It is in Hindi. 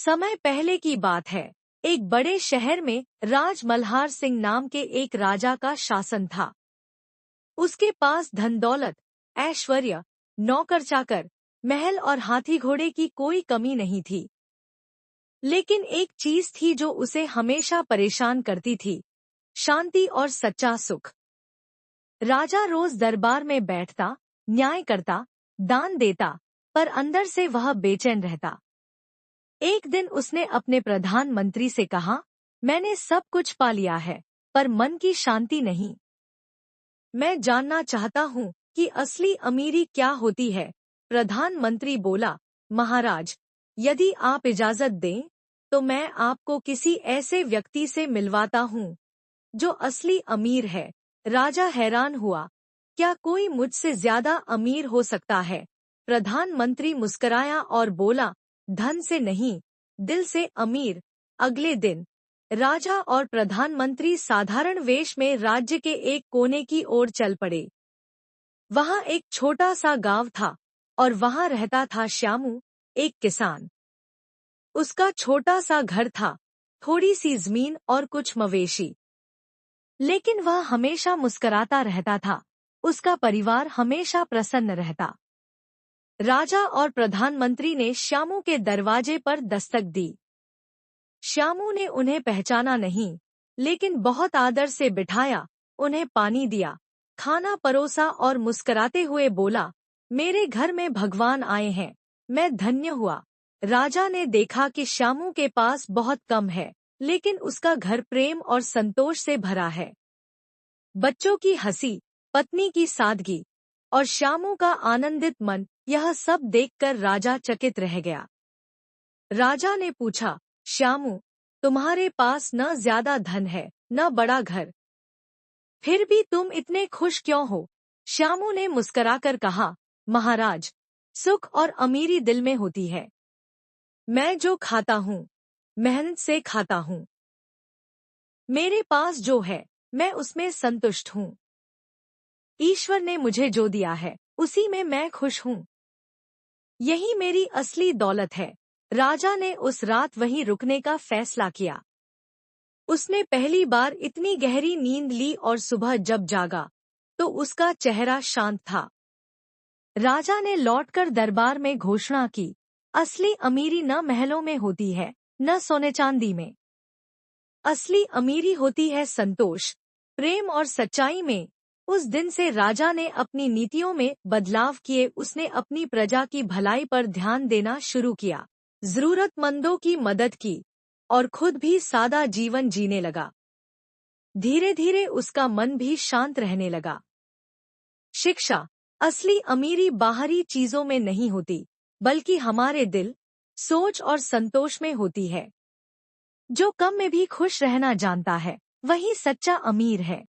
समय पहले की बात है। एक बड़े शहर में राज मल्हार सिंह नाम के एक राजा का शासन था। उसके पास धन दौलत, ऐश्वर्य, नौकर चाकर, महल और हाथी घोड़े की कोई कमी नहीं थी। लेकिन एक चीज थी जो उसे हमेशा परेशान करती थी, शांति और सच्चा सुख। राजा रोज दरबार में बैठता, न्याय करता, दान देता, पर अंदर से वह बेचैन रहता। एक दिन उसने अपने प्रधानमंत्री से कहा, मैंने सब कुछ पा लिया है, पर मन की शांति नहीं। मैं जानना चाहता हूँ कि असली अमीरी क्या होती है। प्रधानमंत्री बोला, महाराज, यदि आप इजाजत दें, तो मैं आपको किसी ऐसे व्यक्ति से मिलवाता हूँ जो असली अमीर है। राजा हैरान हुआ, क्या कोई मुझसे ज्यादा अमीर हो सकता है? प्रधानमंत्री मुस्कुराया और बोला, धन से नहीं, दिल से अमीर। अगले दिन राजा और प्रधानमंत्री साधारण वेश में राज्य के एक कोने की ओर चल पड़े। वहां एक छोटा सा गांव था और वहां रहता था श्यामू, एक किसान। उसका छोटा सा घर था, थोड़ी सी जमीन और कुछ मवेशी। लेकिन वह हमेशा मुस्कुराता रहता था। उसका परिवार हमेशा प्रसन्न रहता। राजा और प्रधानमंत्री ने श्यामू के दरवाजे पर दस्तक दी। श्यामू ने उन्हें पहचाना नहीं, लेकिन बहुत आदर से बिठाया, उन्हें पानी दिया, खाना परोसा और मुस्कुराते हुए बोला, मेरे घर में भगवान आए हैं, मैं धन्य हुआ। राजा ने देखा कि श्यामू के पास बहुत कम है, लेकिन उसका घर प्रेम और संतोष से भरा है। बच्चों की हंसी, पत्नी की सादगी और श्यामू का आनंदित मन, यह सब देखकर राजा चकित रह गया। राजा ने पूछा, श्यामू, तुम्हारे पास न ज्यादा धन है, न बड़ा घर, फिर भी तुम इतने खुश क्यों हो? श्यामू ने मुस्कुराकर कहा, महाराज, सुख और अमीरी दिल में होती है। मैं जो खाता हूँ, मेहनत से खाता हूँ। मेरे पास जो है, मैं उसमें संतुष्ट हूँ। ईश्वर ने मुझे जो दिया है, उसी में मैं खुश हूँ। यही मेरी असली दौलत है। राजा ने उस रात वहीं रुकने का फैसला किया। उसने पहली बार इतनी गहरी नींद ली और सुबह जब जागा, तो उसका चेहरा शांत था। राजा ने लौटकर दरबार में घोषणा की, असली अमीरी न महलों में होती है, न सोने चांदी में। असली अमीरी होती है संतोष, प्रेम और सच्चाई में। उस दिन से राजा ने अपनी नीतियों में बदलाव किए। उसने अपनी प्रजा की भलाई पर ध्यान देना शुरू किया, जरूरतमंदों की मदद की और खुद भी सादा जीवन जीने लगा। धीरे धीरे उसका मन भी शांत रहने लगा। शिक्षा, असली अमीरी बाहरी चीजों में नहीं होती, बल्कि हमारे दिल, सोच और संतोष में होती है। जो कम में भी खुश रहना जानता है, वही सच्चा अमीर है।